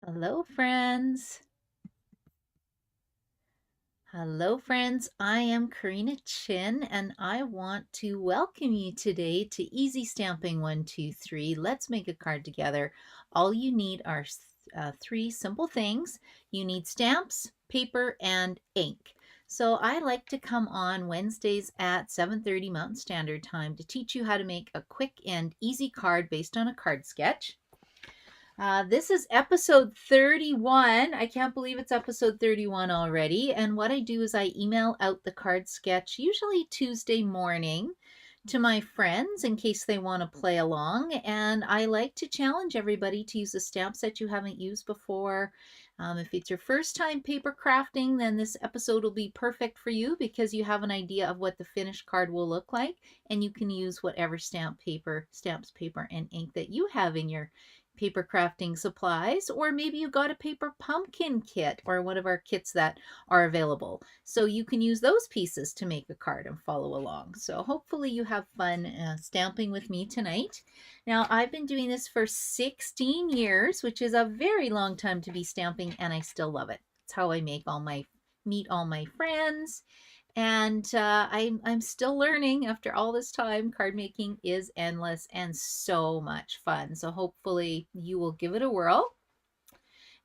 Hello, friends. Hello, friends. I am Karina Chin, and I want to welcome you today to Easy Stamping 123. Let's make a card together. All you need are three simple things. You need stamps, paper, and ink. So I like to come on Wednesdays at 7:30 Mountain Standard Time to teach you how to make a quick and easy card based on a card sketch. This is episode 31. I can't believe it's episode 31 already. And what I do is I email out the card sketch, usually Tuesday morning, to my friends in case they want to play along. And I like to challenge everybody to use a stamp set you haven't used before. If it's your first time paper crafting, then this episode will be perfect for you because you have an idea of what the finished card will look like, and you can use whatever stamps, paper, and ink that you have in your paper crafting supplies, or maybe you got a paper pumpkin kit or one of our kits that are available. So you can use those pieces to make a card and follow along. So hopefully you have fun stamping with me tonight. Now, I've been doing this for 16 years, which is a very long time to be stamping, and I still love it. It's how I meet all my friends, and I'm still learning after all this time. Card making is endless and so much fun. So hopefully you will give it a whirl.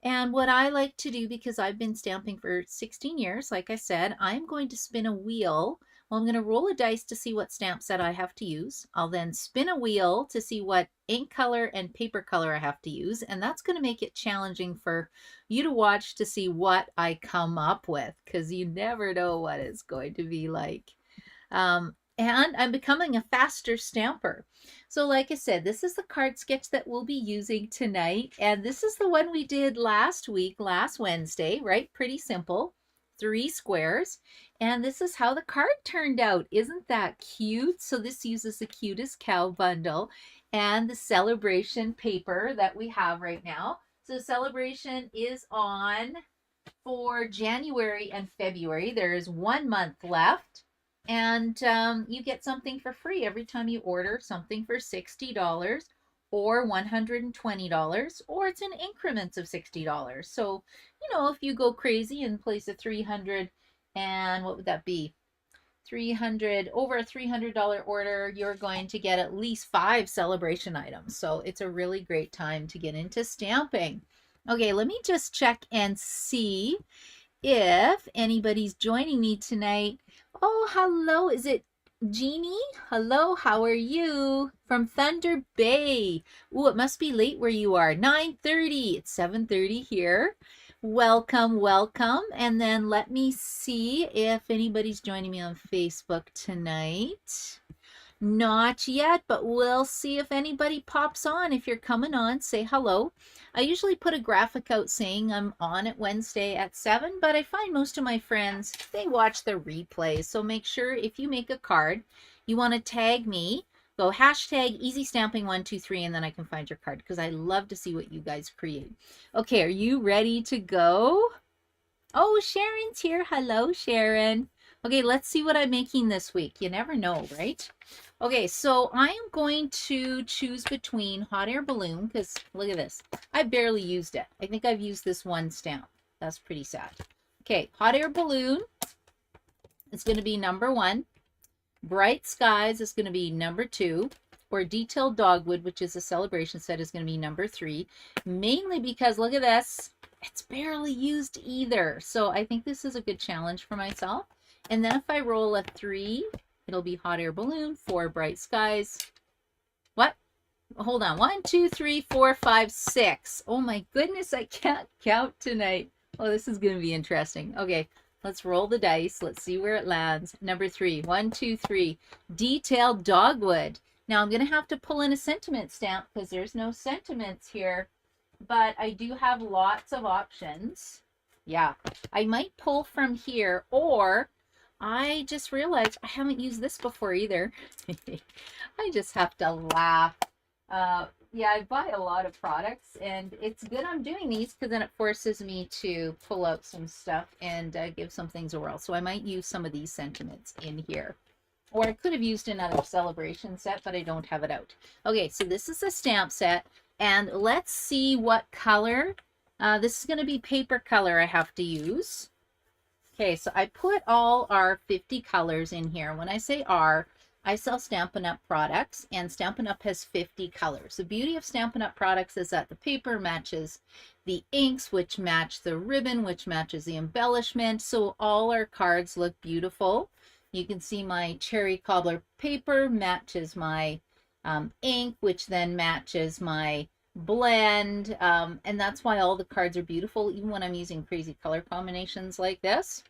And what I like to do, because I've been stamping for 16 years, like I said, I'm going to spin a wheel. Well, I'm going to roll a dice to see what stamp set I have to use. I'll then spin a wheel to see what ink color and paper color I have to use. And that's going to make it challenging for you to watch to see what I come up with, because you never know what it's going to be like. And I'm becoming a faster stamper. So like I said, this is the card sketch that we'll be using tonight. And this is the one we did last week, last Wednesday, right? Pretty simple. 3 squares. And this is how the card turned out. Isn't that cute? So this uses the Cutest Cow bundle and the celebration paper that we have right now. So celebration is on for January and February. There is 1 month left. And you get something for free every time you order something for $60 or $120, or it's in increments of $60. So, if you go crazy and place a 300, and what would that be? 300, over a $300 order, you're going to get at least 5 celebration items. So it's a really great time to get into stamping. Okay, let me just check and see if anybody's joining me tonight. Oh, hello. Is it Jeannie? Hello, how are you? From Thunder Bay. Ooh, it must be late where you are. 9:30. It's 7:30 here. Welcome, welcome. And then let me see if anybody's joining me on Facebook tonight. Not yet, but we'll see if anybody pops on. If you're coming on, say hello. I usually put a graphic out saying I'm on at Wednesday at 7, but I find most of my friends, they watch the replays. So make sure if you make a card, you want to tag me, go hashtag easy stamping 123, and then I can find your card because I love to see what you guys create. Okay, are you ready to go? Oh, Sharon's here. Hello, Sharon. Okay, let's see what I'm making this week. You never know, right? Okay, so I am going to choose between hot air balloon, because look at this. I barely used it. I think I've used this one stamp. That's pretty sad. Okay, hot air balloon is going to be number 1. Bright skies is going to be number 2. Or detailed dogwood, which is a celebration set, is going to be number 3. Mainly because, look at this. It's barely used either. So I think this is a good challenge for myself. And then if I roll a 3, it'll be hot air balloon, 4 bright skies. What? Hold on. 1, 2, 3, 4, 5, 6. Oh my goodness, I can't count tonight. Oh, this is going to be interesting. Okay, let's roll the dice. Let's see where it lands. Number 3. 1, 2, 3. Detailed dogwood. Now I'm going to have to pull in a sentiment stamp because there's no sentiments here. But I do have lots of options. Yeah, I might pull from here, or I just realized I haven't used this before either. I just have to laugh. Yeah, I buy a lot of products, and it's good I'm doing these because then it forces me to pull out some stuff and give some things a whirl. So I might use some of these sentiments in here. Or I could have used another celebration set, but I don't have it out. Okay, so this is a stamp set. And let's see what color This is going to be paper color I have to use. Okay, so I put all our 50 colors in here. When I say our, I sell Stampin' Up! Products, and Stampin' Up! Has 50 colors. The beauty of Stampin' Up! Products is that the paper matches the inks, which match the ribbon, which matches the embellishment, so all our cards look beautiful. You can see my cherry cobbler paper matches my ink, which then matches my blend, and that's why all the cards are beautiful, even when I'm using crazy color combinations like this.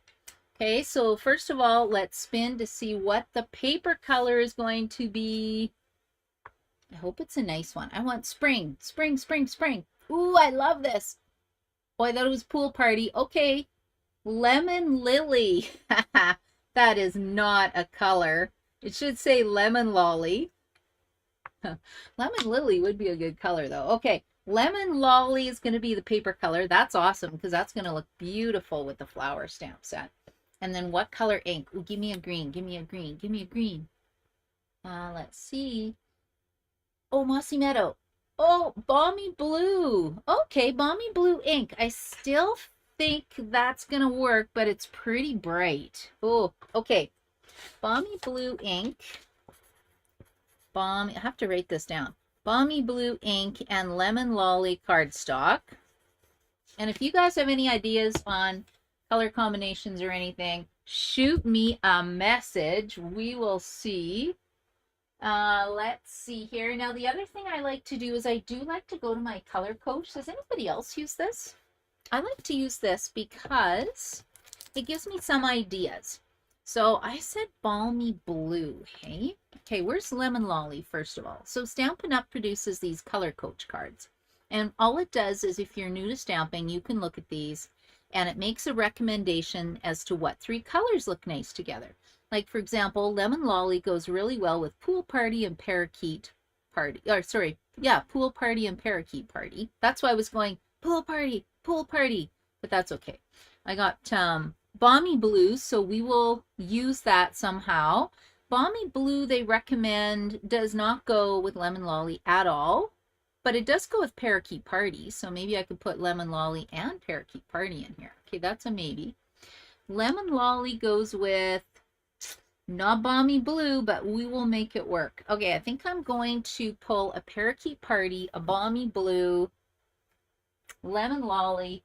Okay, so first of all, let's spin to see what the paper color is going to be. I hope it's a nice one. I want spring, spring, spring, spring. Ooh, I love this. Oh, I thought it was pool party. Okay, lemon lily. That is not a color. It should say lemon lolly. Lemon lily would be a good color though. Okay, lemon lolly is going to be the paper color. That's awesome because that's going to look beautiful with the flower stamp set. And then what color ink? Ooh, give me a green, give me a green, give me a green. Let's see. Oh, mossy meadow. Oh, balmy blue. Okay, balmy blue ink. I still think that's going to work, but it's pretty bright. Oh, okay. Balmy blue ink. I have to write this down. Balmy blue ink and lemon lolly cardstock. And if you guys have any ideas on color combinations or anything, shoot me a message. We will see. Let's see here. Now, the other thing I like to do is I do like to go to my color coach. Does anybody else use this? I like to use this because it gives me some ideas. So I said balmy blue, hey? Okay, where's lemon lolly, first of all? So Stampin' Up! Produces these color coach cards. And all it does is if you're new to stamping, you can look at these and it makes a recommendation as to what 3 colors look nice together. Like, for example, lemon lolly goes really well with pool party and parakeet party. Or, sorry, yeah, pool party and parakeet party. That's why I was going pool party, but that's okay. I got balmy blue, so we will use that somehow. Balmy blue, they recommend, does not go with lemon lolly at all, but it does go with parakeet party, so maybe I could put lemon lolly and parakeet party in here. Okay, that's a maybe. Lemon lolly goes with not balmy blue, but we will make it work. Okay, I think I'm going to pull a parakeet party, a balmy blue, lemon lolly,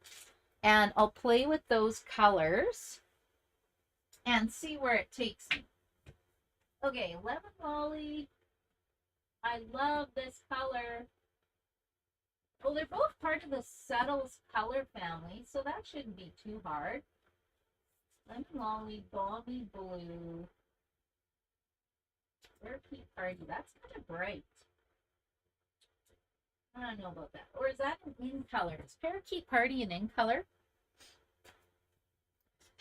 and I'll play with those colors and see where it takes me. Okay, lemon lolly. I love this color. Well, they're both part of the Settles color family, so that shouldn't be too hard. Lemon lolly, balmy blue, parakeet party. That's kind of bright. I don't know about that. Or is that an in color? Is parakeet party an in color?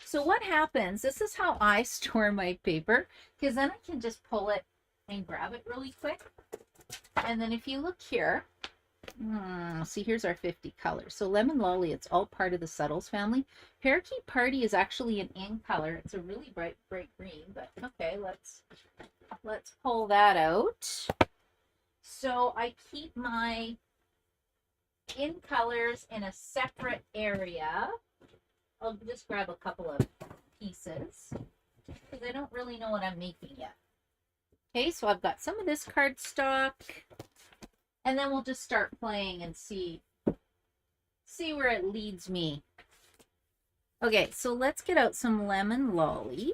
So what happens, this is how I store my paper, because then I can just pull it and grab it really quick. And then if you look here, see, here's our 50 colors. So lemon lolly, it's all part of the Settles family. Parakeet party is actually an in color. It's a really bright green, but okay, let's pull that out. So I keep my in colors in a separate area. I'll just grab a couple of pieces because I don't really know what I'm making yet. Okay, so I've got some of this cardstock, and then we'll just start playing and see where it leads me. Okay, so let's get out some lemon lolly.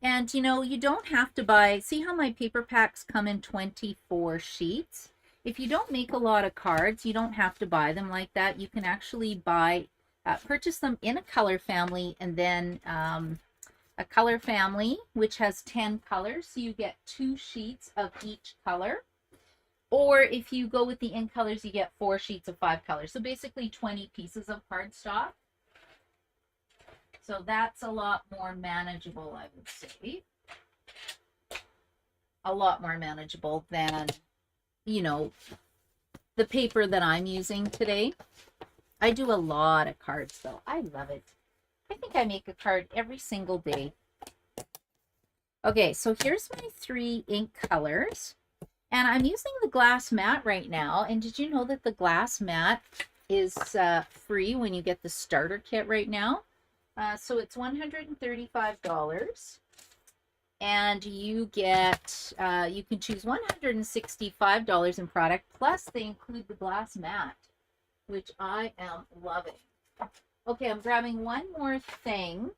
And you know, you don't have to buy, see how my paper packs come in 24 sheets? If you don't make a lot of cards, you don't have to buy them like that. You can actually purchase them in a color family, and then a color family which has 10 colors, so you get 2 sheets of each color. Or if you go with the in colors, you get 4 sheets of 5 colors. So basically 20 pieces of cardstock. So that's a lot more manageable, I would say. A lot more manageable than, you know, the paper that I'm using today. I do a lot of cards though. I love it. I think I make a card every single day. Okay, so here's my 3 ink colors. And I'm using the glass mat right now. And did you know that the glass mat is free when you get the starter kit right now? So it's $135. And you get, you can choose $165 in product, plus they include the glass mat, which I am loving. Okay, I'm grabbing one more thing.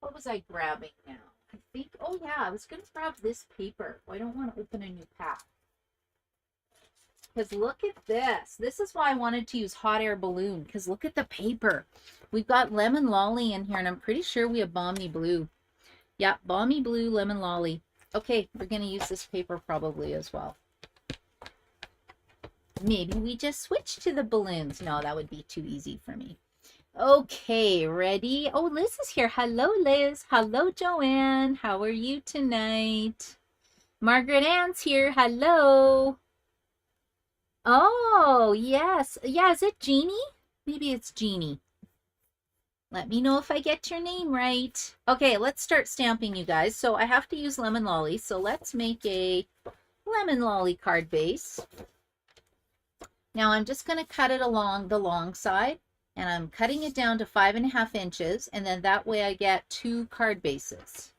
What was I grabbing now? I think, oh yeah, I was going to grab this paper. I don't want to open a new pack. Because look at this. This is why I wanted to use hot air balloon, because look at the paper. We've got lemon lolly in here, and I'm pretty sure we have balmy blue. Yeah, balmy blue, lemon lolly. Okay, we're going to use this paper probably as well. Maybe we just switch to the balloons. No, that would be too easy for me. Okay, ready? Oh, Liz is here. Hello, Liz. Hello, Joanne. How are you tonight? Margaret Ann's here. Hello. Oh, yes. Yeah, is it Jeannie? Maybe it's Jeannie. Let me know if I get your name right. Okay, let's start stamping, you guys. So I have to use lemon lolly. So let's make a lemon lolly card base. Now I'm just going to cut it along the long side. And I'm cutting it down to 5.5 inches, and then that way I get 2 card bases.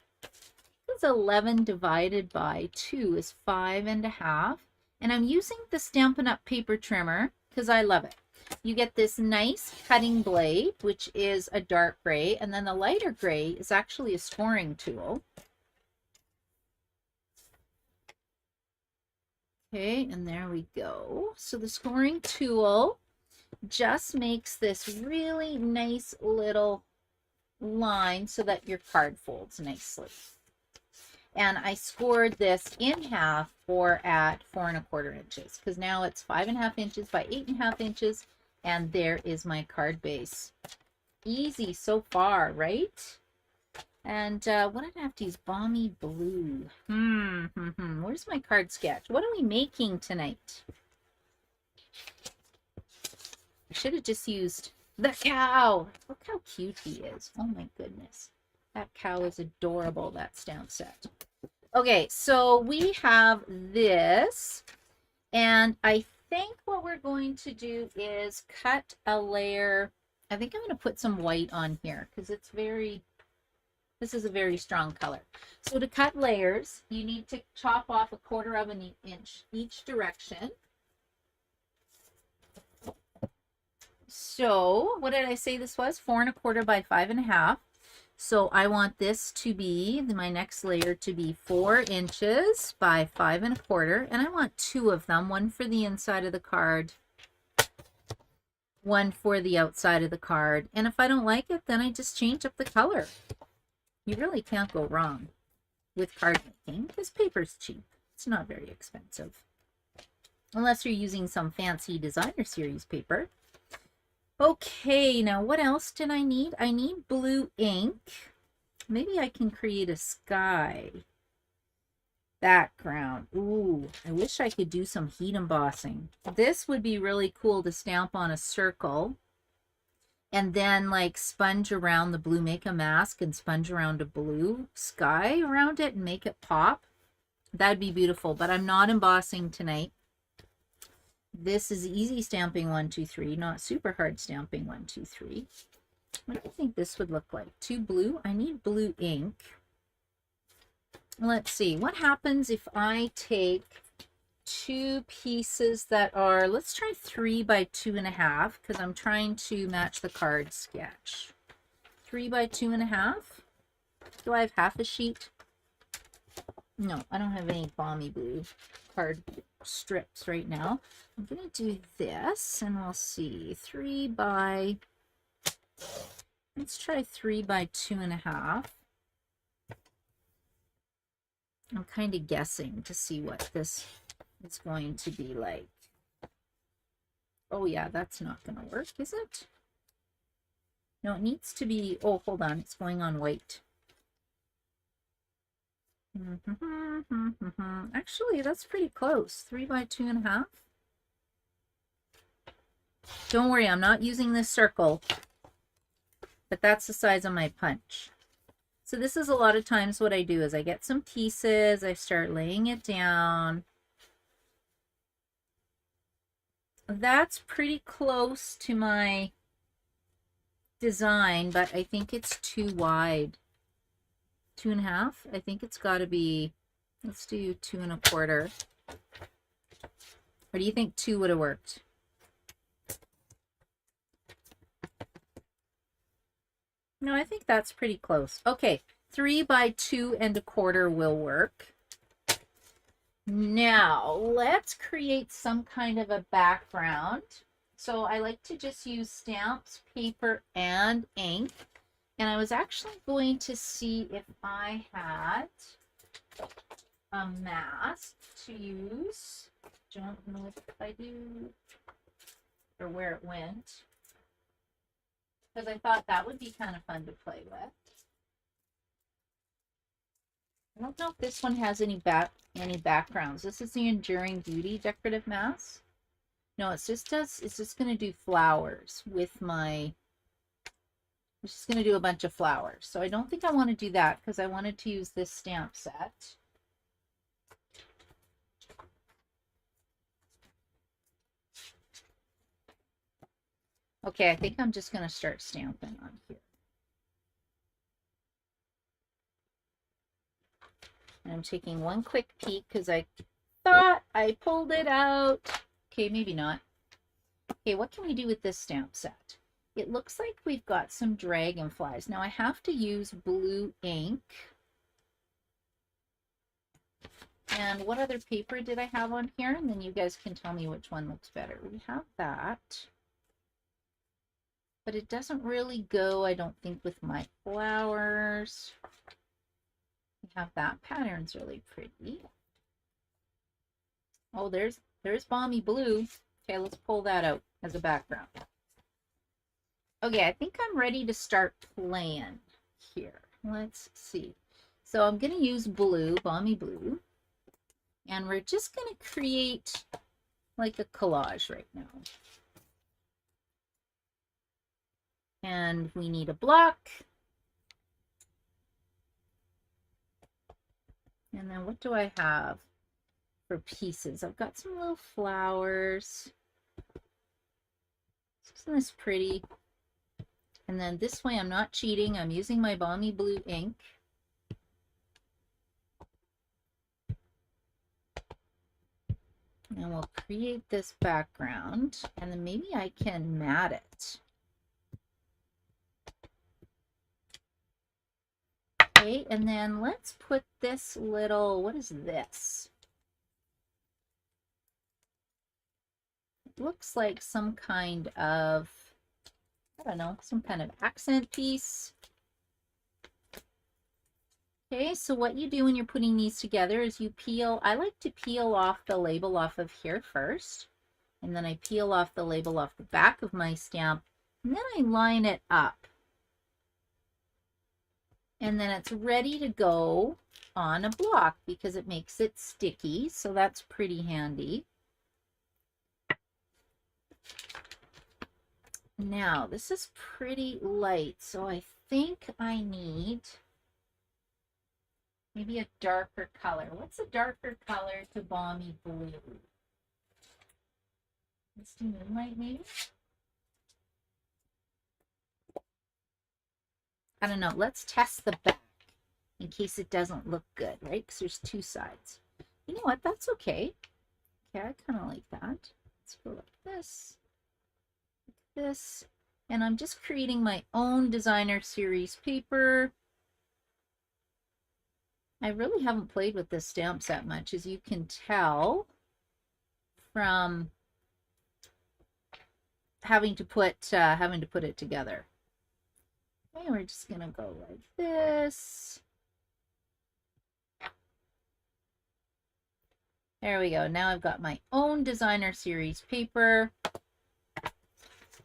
This 11 divided by 2 is 5.5, and I'm using the Stampin' Up! Paper trimmer because I love it. You get this nice cutting blade, which is a dark gray, and then the lighter gray is actually a scoring tool. Okay, and there we go. So the scoring tool just makes this really nice little line so that your card folds nicely. And I scored this in half or at 4.25 inches, because now it's 5.5 inches by 8.5 inches, and there is my card base. Easy so far, right? And what did I have to use? Balmy blue. Where's my card sketch? What are we making tonight? I should have just used the cow. Look how cute he is. Oh my goodness. That cow is adorable, that stamp set. Okay, so we have this. And I think what we're going to do is cut a layer. I think I'm going to put some white on here because it's this is a very strong color. So to cut layers, you need to chop off 1/4 inch each direction. So what did I say this was? 4.25 by 5.5. So I want this to be, my next layer to be 4 inches by 5.25. And I want 2 of them, one for the inside of the card, one for the outside of the card. And if I don't like it, then I just change up the color. You really can't go wrong with card making because paper's cheap. It's not very expensive. Unless you're using some fancy designer series paper. Okay, now what else did I need? I need blue ink. Maybe I can create a sky background. Ooh, I wish I could do some heat embossing. This would be really cool to stamp on a circle and then like sponge around the blue, make a mask and sponge around a blue sky around it and make it pop. That'd be beautiful, but I'm not embossing tonight. This is easy stamping 1, 2, 3, not super hard stamping 1, 2, 3. What do you think this would look like? 2 blue? I need blue ink. Let's see. What happens if I take 2 pieces that are, let's try 3 by 2.5 because I'm trying to match the card sketch. 3 by 2.5. Do I have half a sheet? No, I don't have any balmy blue card strips right now. I'm going to do this and we'll see. 3 by, let's try 3 by 2.5. I'm kind of guessing to see what this is going to be like. Oh yeah, that's not going to work, is it? No, it needs to be, oh, hold on, it's going on white. Actually, that's pretty close. 3 by 2.5. Don't worry, I'm not using this circle, but that's the size of my punch. So this is a lot of times what I do is I get some pieces, I start laying it down. That's pretty close to my design, but I think it's too wide. 2.5. I think it's got to be, let's do 2.25. Or do you think 2 would have worked? No, I think that's pretty close. Okay, 3 by 2.25 will work. Now, let's create some kind of a background. So I like to just use stamps, paper, and ink. And I was actually going to see if I had a mask to use. Don't know if I do or where it went, because I thought that would be kind of fun to play with. I don't know if this one has any backgrounds. This is the Enduring Beauty decorative mask. No, it's just going to do flowers with my, it's just going to do a bunch of flowers. So I don't think I want to do that because I wanted to use this stamp set. Okay, I think I'm just going to start stamping on here. And I'm taking one quick peek because I thought I pulled it out. Okay, maybe not. Okay, what can we do with this stamp set? It looks like we've got some dragonflies. Now I have to use blue ink. And what other paper did I have on here? And then you guys can tell me which one looks better. We have that. But it doesn't really go, I don't think, with my flowers. We have that. Pattern's really pretty. Oh, there's Balmy Blue. Okay, let's pull that out as a background. Okay, I think I'm ready to start playing here. Let's see. So I'm going to use blue, Balmy Blue. And we're just going to create like a collage right now. And we need a block. And then what do I have for pieces? I've got some little flowers. Isn't this pretty? And then this way I'm not cheating. I'm using my Balmy Blue ink. And we'll create this background. And then maybe I can mat it. Okay, and then let's put this little, what is this? It looks like some kind of, I don't know, some kind of accent piece. Okay, so what you do when you're putting these together is you peel, I like to peel off the label off of here first, and then I peel off the label off the back of my stamp, and then I line it up. And then it's ready to go on a block because it makes it sticky, so that's pretty handy. Now, this is pretty light, so I think I need maybe a darker color. What's a darker color to Balmy Blue? Let's do Moonlight, maybe? I don't know. Let's test the back in case it doesn't look good, right? Because there's two sides. You know what? That's okay. Okay, I kind of like that. Let's go like this. Like this. And I'm just creating my own designer series paper. I really haven't played with this stamp set much, as you can tell from having to put it together. Okay, we're just gonna go like this. There we go. Now I've got my own designer series paper.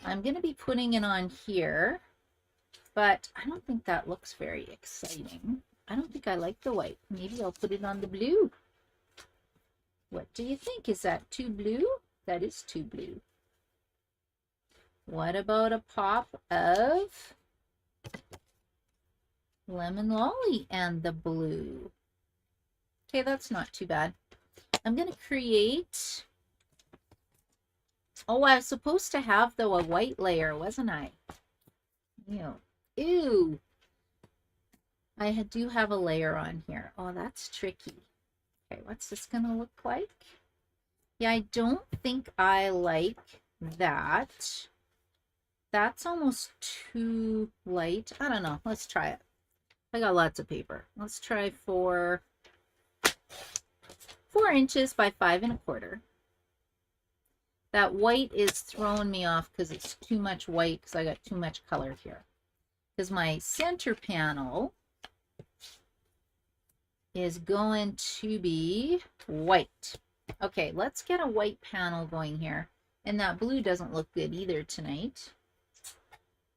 I'm gonna be putting it on here, but I don't think that looks very exciting. I don't think I like the white. Maybe I'll put it on the blue. What do you think? Is that too blue? That is too blue. What about a pop of lemon lolly and the blue. Okay, that's not too bad. I'm going to create... Oh, I was supposed to have, though, a white layer, wasn't I? Ew. I do have a layer on here. Oh, that's tricky. Okay, what's this going to look like? Yeah, I don't think I like that. That's almost too light. I don't know. Let's try it. I got lots of paper. Let's try 4 inches by 5 1/4. That white is throwing me off because it's too much white because I got too much color here. Because my center panel is going to be white. Okay, let's get a white panel going here. And that blue doesn't look good either tonight.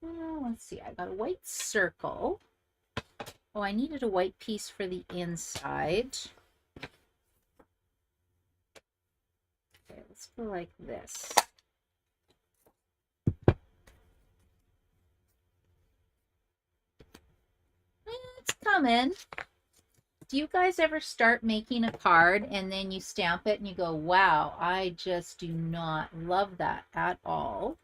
Let's see, I got a white circle. Oh, I needed a white piece for the inside. Okay, let's go like this. It's coming. Do you guys ever start making a card and then you stamp it and you go, wow, I just do not love that at all?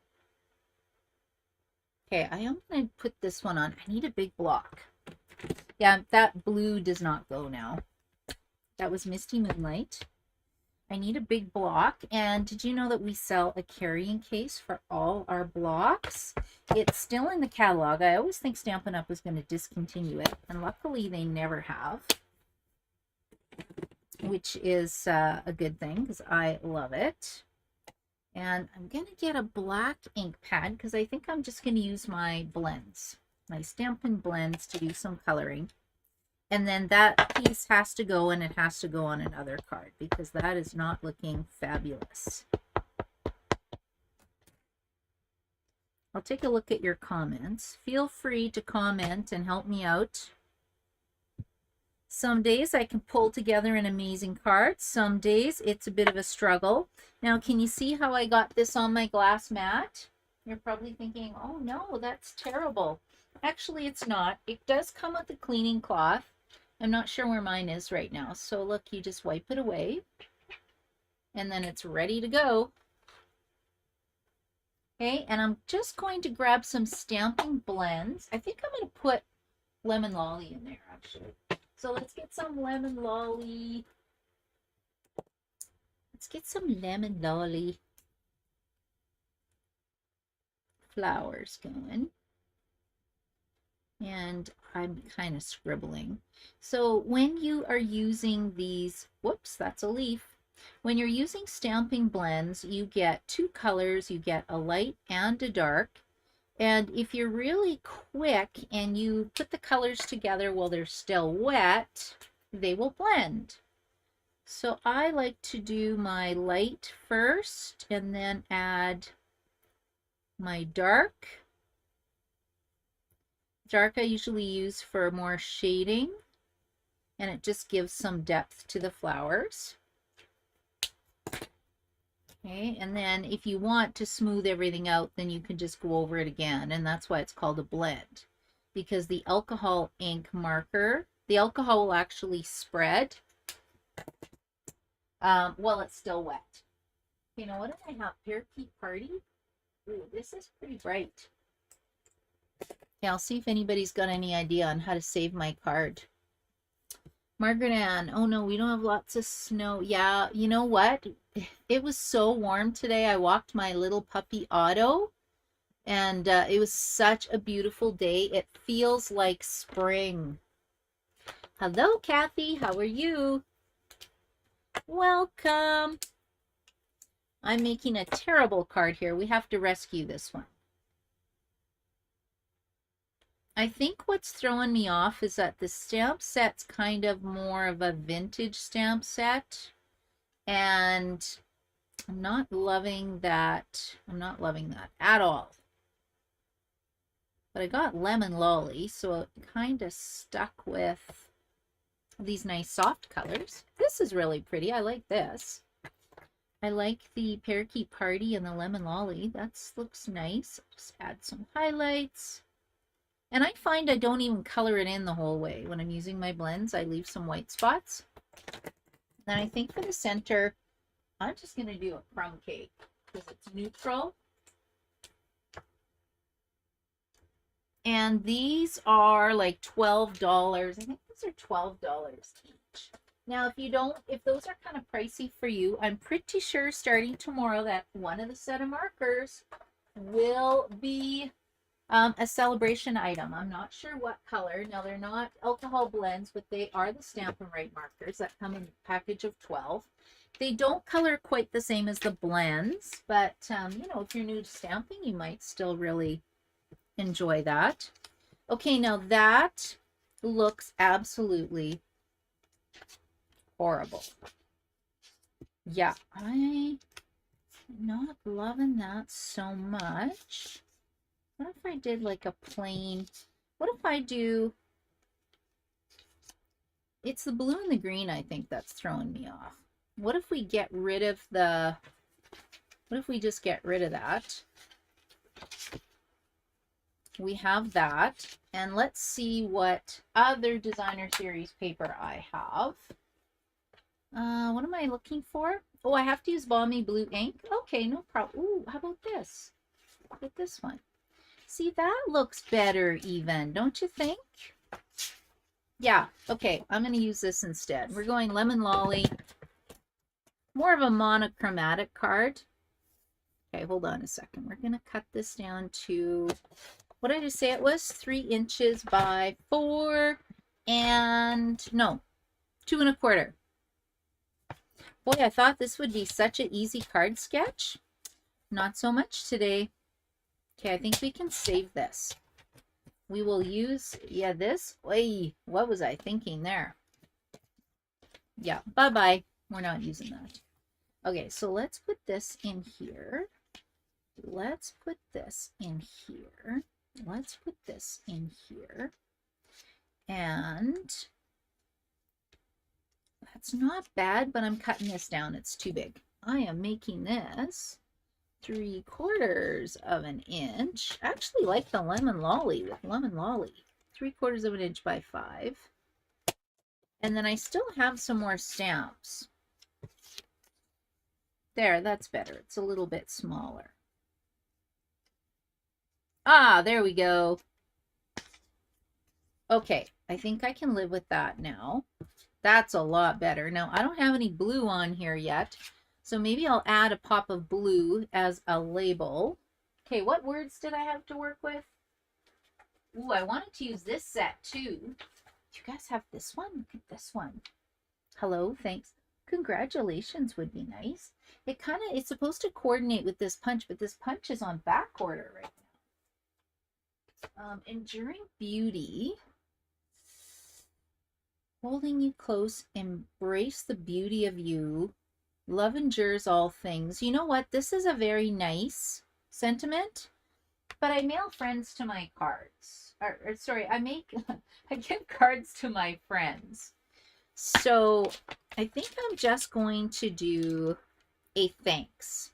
Okay, I am going to put this one on. I need a big block. Yeah, that blue does not go now. That was Misty Moonlight. I need a big block. And did you know that we sell a carrying case for all our blocks? It's still in the catalog. I always think Stampin' Up! Was going to discontinue it. And luckily they never have. Which is a good thing because I love it. And I'm going to get a black ink pad because I think I'm just going to use my blends, my Stampin' blends to do some coloring. And then that piece has to go, and it has to go on another card because that is not looking fabulous. I'll take a look at your comments. Feel free to comment and help me out. Some days I can pull together an amazing card. Some days it's a bit of a struggle. Now, can you see how I got this on my glass mat? You're probably thinking, oh no, that's terrible. Actually, it's not. It does come with a cleaning cloth. I'm not sure where mine is right now. So look, you just wipe it away and then it's ready to go. Okay, and I'm just going to grab some Stampin' blends. I think I'm going to put lemon lolly in there actually. So let's get some lemon lolly. Let's get some lemon lolly flowers going. And I'm kind of scribbling. So when you are using these, whoops, that's a leaf. When you're using Stampin' blends, you get 2 colors. You get a light and a dark. And if you're really quick and you put the colors together while they're still wet, they will blend. So I like to do my light first and then add my dark. Dark I usually use for more shading, and it just gives some depth to the flowers. Okay, and then if you want to smooth everything out, then you can just go over it again, and that's why it's called a blend, because the alcohol ink marker, the alcohol will actually spread while it's still wet. You know, what did I have? Parakeet Party? Ooh, this is pretty bright. Okay, I'll see if anybody's got any idea on how to save my card. Margaret Ann, oh no, we don't have lots of snow. Yeah, you know what? It was so warm today. I walked my little puppy Otto, and it was such a beautiful day. It feels like spring. Hello, Kathy. How are you? Welcome. I'm making a terrible card here. We have to rescue this one. I think what's throwing me off is that the stamp set's kind of more of a vintage stamp set, and I'm not loving that. I'm not loving that at all. But I got lemon lolly, so it kind of stuck with these nice soft colors. This is really pretty. I like this. I like the Parakeet Party and the lemon lolly. That looks nice. Just add some highlights. And I find I don't even color it in the whole way. When I'm using my blends, I leave some white spots. And I think for the center, I'm just going to do a crumb cake because it's neutral. And these are like $12. I think these are $12 each. Now, if those are kind of pricey for you, I'm pretty sure starting tomorrow that one of the set of markers will be a celebration item. I'm not sure what color. Now, they're not alcohol blends, but they are the Stampin' Right markers that come in a package of 12. They don't color quite the same as the blends, but, if you're new to stamping, you might still really enjoy that. Okay, now that looks absolutely horrible. Yeah, I'm not loving that so much. What if I did like a plain, what if I do, it's the blue and the green I think that's throwing me off. What if we get rid of what if we just get rid of that? We have that, and let's see what other designer series paper I have. What am I looking for? Oh, I have to use balmy blue ink. Okay, no problem. Ooh, how about this? Look at this one. See, that looks better even, don't you think? Yeah, okay, I'm going to use this instead. We're going Lemon Lolly. More of a monochromatic card. Okay, hold on a second. We're going to cut this down to, what did I just say it was? 3 inches by 4 and, no, 2 1/4. Boy, I thought this would be such an easy card sketch. Not so much today. Okay, I think we can save this. We will use, yeah, this. Oy, what was I thinking there? Yeah, bye-bye. We're not using that. Okay, so let's put this in here. Let's put this in here. Let's put this in here. And that's not bad, but I'm cutting this down. It's too big. I am making this 3/4 of an inch. Actually like the Lemon Lolly with Lemon Lolly. 3/4 of an inch by 5. And then I still have some more stamps. There, that's better. It's a little bit smaller. Ah, there we go. Okay, I think I can live with that now. That's a lot better. Now, I don't have any blue on here yet, so maybe I'll add a pop of blue as a label. Okay, what words did I have to work with? Ooh, I wanted to use this set too. Do you guys have this one? Look at this one. Hello, thanks. Congratulations would be nice. It's supposed to coordinate with this punch, but this punch is on back order right now. Enduring Beauty. Holding you close, embrace the beauty of you. Love endures all things. You know what? This is a very nice sentiment, but I mail friends to my cards. Sorry, I give cards to my friends. So I think I'm just going to do a thanks.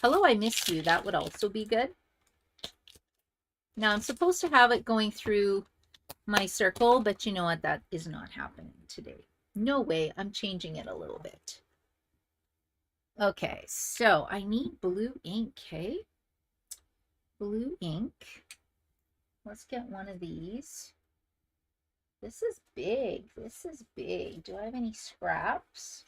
Hello, I miss you. That would also be good. Now I'm supposed to have it going through my circle, but you know what? That is not happening today. No way. I'm changing it a little bit. Okay, so I need blue ink, okay? Blue ink. Let's get one of these. This is big. This is big. Do I have any scraps?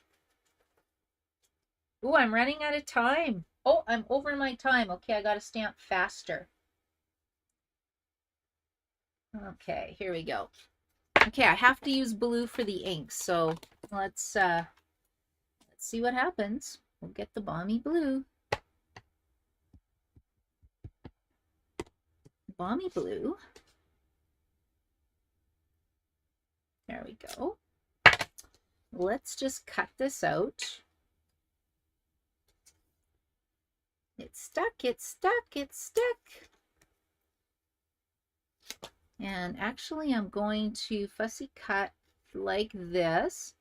Oh, I'm running out of time. Oh, I'm over my time. Okay, I got to stamp faster. Okay, here we go. Okay, I have to use blue for the ink, so let's see what happens. We'll get the balmy blue. Balmy blue. There we go. Let's just cut this out. It's stuck, it's stuck, it's stuck. And actually I'm going to fussy cut like this.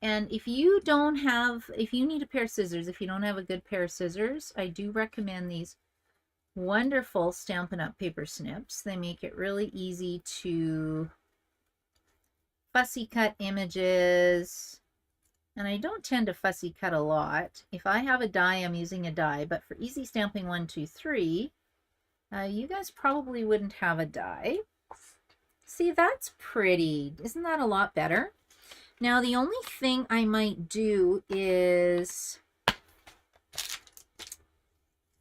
And if you need a pair of scissors, if you don't have a good pair of scissors, I do recommend these wonderful Stampin' Up! Paper snips. They make it really easy to fussy cut images. And I don't tend to fussy cut a lot. If I have a die, I'm using a die. But for easy stamping 1, 2, 3, you guys probably wouldn't have a die. See, that's pretty. Isn't that a lot better? Now, the only thing I might do is...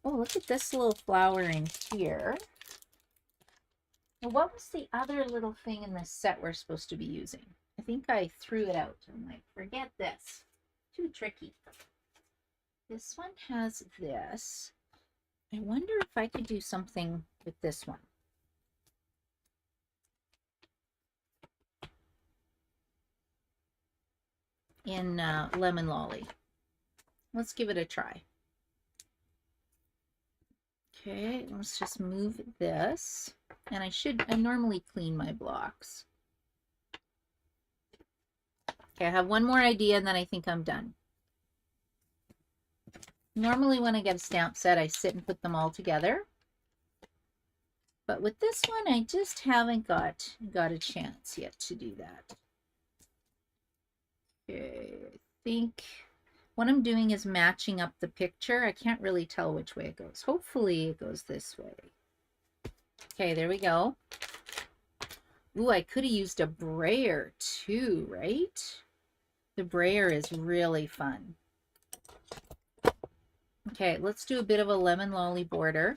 Oh, look at this little flower in here. Now, what was the other little thing in this set we're supposed to be using? I think I threw it out. I'm like, forget this. Too tricky. This one has this. I wonder if I could do something with this one. In Lemon Lolly. Let's give it a try. Okay, let's just move this. And I normally clean my blocks. Okay, I have one more idea and then I think I'm done. Normally when I get a stamp set, I sit and put them all together. But with this one, I just haven't got a chance yet to do that. Okay, I think what I'm doing is matching up the picture. I can't really tell which way it goes. Hopefully it goes this way. Okay, there we go. Ooh, I could have used a brayer too, right? The brayer is really fun. Okay, let's do a bit of a lemon lolly border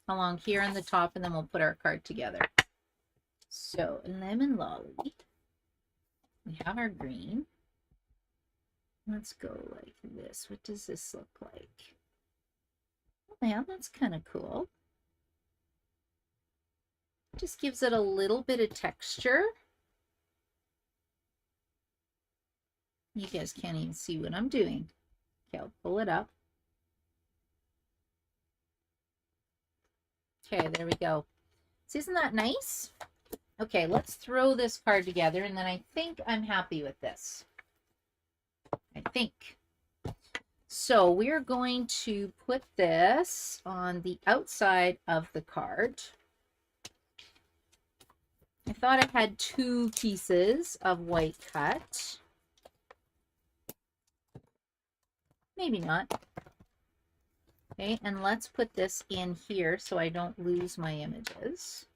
along here on the top, and then we'll put our card together. So, lemon lolly. We have our green. Let's go like this. What does this look like? Oh, yeah, that's kind of cool. Just gives it a little bit of texture. You guys can't even see what I'm doing. Okay, I'll pull it up. Okay, there we go. So isn't that nice? Okay, let's throw this card together, and then I think I'm happy with this. I think. So we're going to put this on the outside of the card. I thought I had 2 pieces of white cut. Maybe not. Okay, and let's put this in here so I don't lose my images.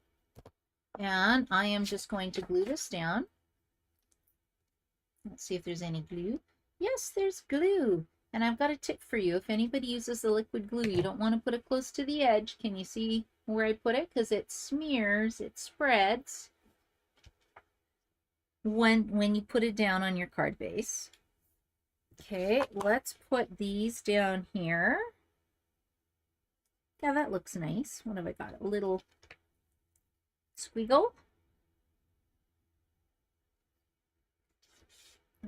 And I am just going to glue this down. Let's see if there's any glue. Yes, there's glue. And I've got a tip for you. If anybody uses the liquid glue, you don't want to put it close to the edge. Can you see where I put it? Because it smears, it spreads when you put it down on your card base. Okay, let's put these down here. Yeah, that looks nice. What have I got? A little squiggle.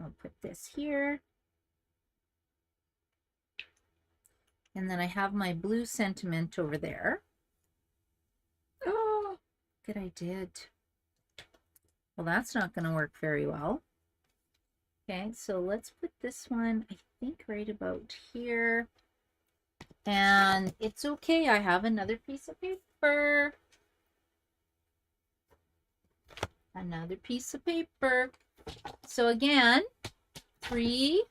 I'll put this here. And then I have my blue sentiment over there. Oh, good, I did. Well, that's not going to work very well. Okay, so let's put this one, I think, right about here. And it's okay, I have another piece of paper. Another piece of paper. So again, 3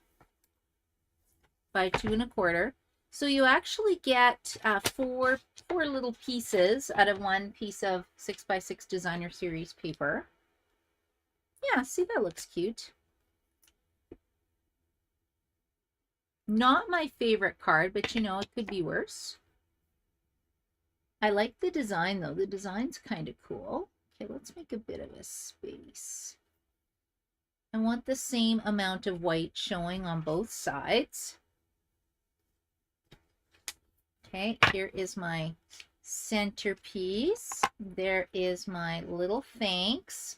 by 2 1/4. So you actually get 4 little pieces out of 1 piece of 6 by 6 designer series paper. Yeah, see, that looks cute. Not my favorite card, but you know, it could be worse. I like the design though. The design's kind of cool. Okay, let's make a bit of a space. I want the same amount of white showing on both sides. Okay, here is my centerpiece. There is my little thanks.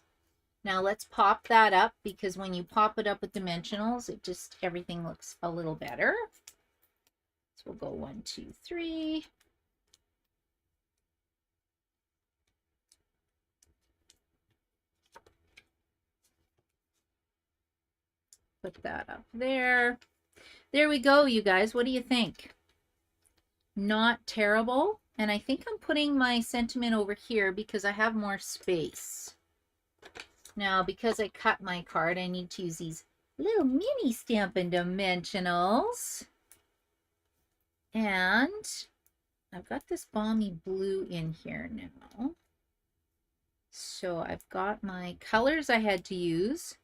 Now let's pop that up, because when you pop it up with dimensionals, it just, everything looks a little better. So we'll go 1, 2, 3. Put that up there. There we go, you guys. What do you think? Not terrible. And I think I'm putting my sentiment over here because I have more space. Now, because I cut my card, I need to use these little mini Stampin' Dimensionals. And I've got this balmy blue in here now. So I've got my colors I had to use.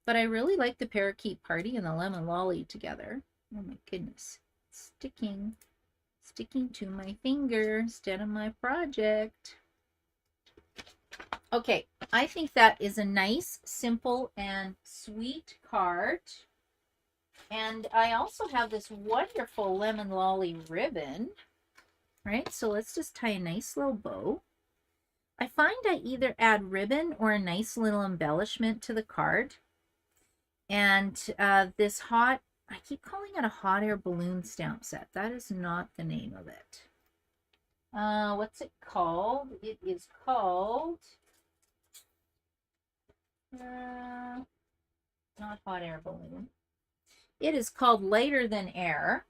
But I really like the Parakeet Party and the Lemon Lolly together. Oh my goodness. It's sticking to my finger instead of my project. Okay, I think that is a nice, simple, and sweet card. And I also have this wonderful Lemon Lolly ribbon, right? So let's just tie a nice little bow. I find I either add ribbon or a nice little embellishment to the card. And this hot, I keep calling it a hot air balloon stamp set. That is not the name of it. What's it called? It is called... not hot air balloon. It is called Lighter Than Air.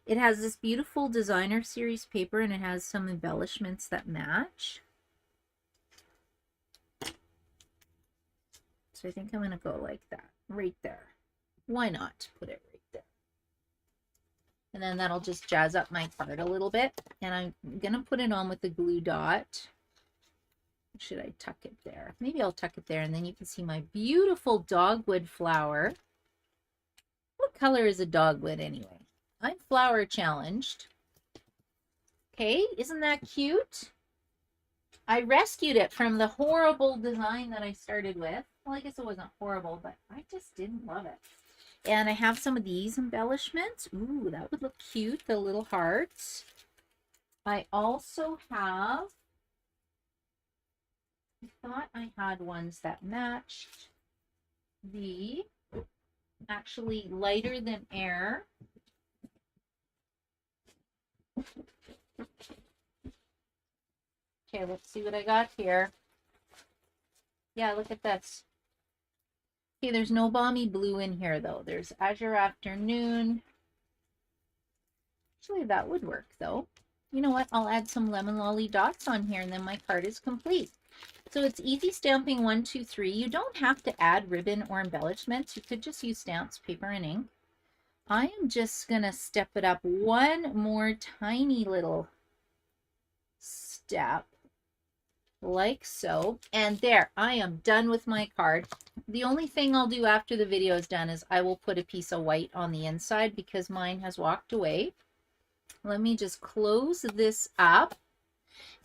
It has this beautiful designer series paper and it has some embellishments that match. So I think I'm going to go like that, right there. Why not put it right there? And then that'll just jazz up my card a little bit. And I'm going to put it on with the glue dot. Should I tuck it there? Maybe I'll tuck it there and then you can see my beautiful dogwood flower. What color is a dogwood anyway? I'm flower challenged. Okay, isn't that cute? I rescued it from the horrible design that I started with. Well, I guess it wasn't horrible, but I just didn't love it. And I have some of these embellishments. Ooh, that would look cute, the little hearts. I also have, I thought I had ones that matched the actually Lighter Than Air. Okay, let's see what I got here. Yeah, look at this. Okay, there's no balmy blue in here though. There's Azure Afternoon. Actually, that would work though. You know what? I'll add some Lemon Lolly dots on here and then my card is complete. So it's easy stamping 1, 2, 3. You don't have to add ribbon or embellishments. You could just use stamps, paper, and ink. I am just going to step it up one more tiny little step, like so. And there, I am done with my card. The only thing I'll do after the video is done is I will put a piece of white on the inside because mine has walked away. Let me just close this up.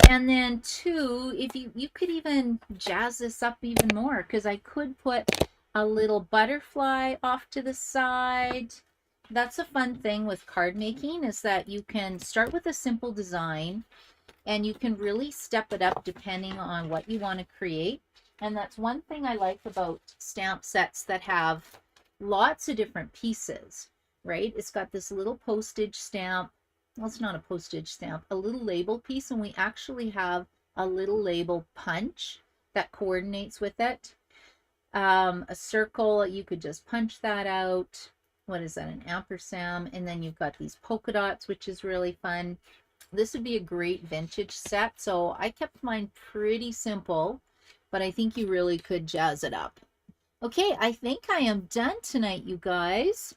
And then too, if you could even jazz this up even more because I could put a little butterfly off to the side. That's a fun thing with card making is that you can start with a simple design and you can really step it up depending on what you want to create. And that's one thing I like about stamp sets that have lots of different pieces, right? It's got this little postage stamp. Well, it's not a postage stamp, a little label piece, and we actually have a little label punch that coordinates with it. A circle, you could just punch that out. What is that, an ampersand? And then you've got these polka dots, which is really fun. This would be a great vintage set. So I kept mine pretty simple, but I think you really could jazz it up. Okay, I think I am done tonight, you guys.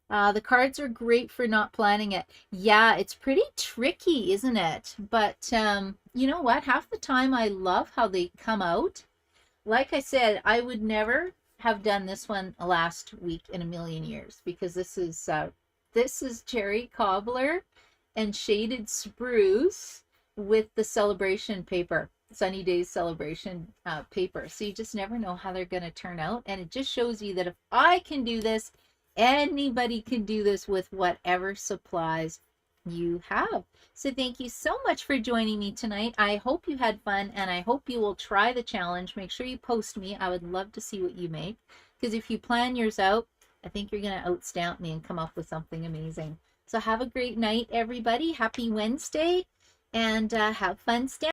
The cards are great for not planning it. Yeah, it's pretty tricky, isn't it? But you know what? Half the time I love how they come out. Like I said, I would never have done this one last week in a million years because this is cherry cobbler and shaded spruce with the celebration paper, Sunny Days celebration paper. So you just never know how they're going to turn out. And it just shows you that if I can do this, anybody can do this with whatever supplies you have. So thank you so much for joining me tonight. I hope you had fun and I hope you will try the challenge. Make sure you post me. I would love to see what you make because if you plan yours out, I think you're going to outstamp me and come up with something amazing. So have a great night, everybody. Happy Wednesday and have fun stamping.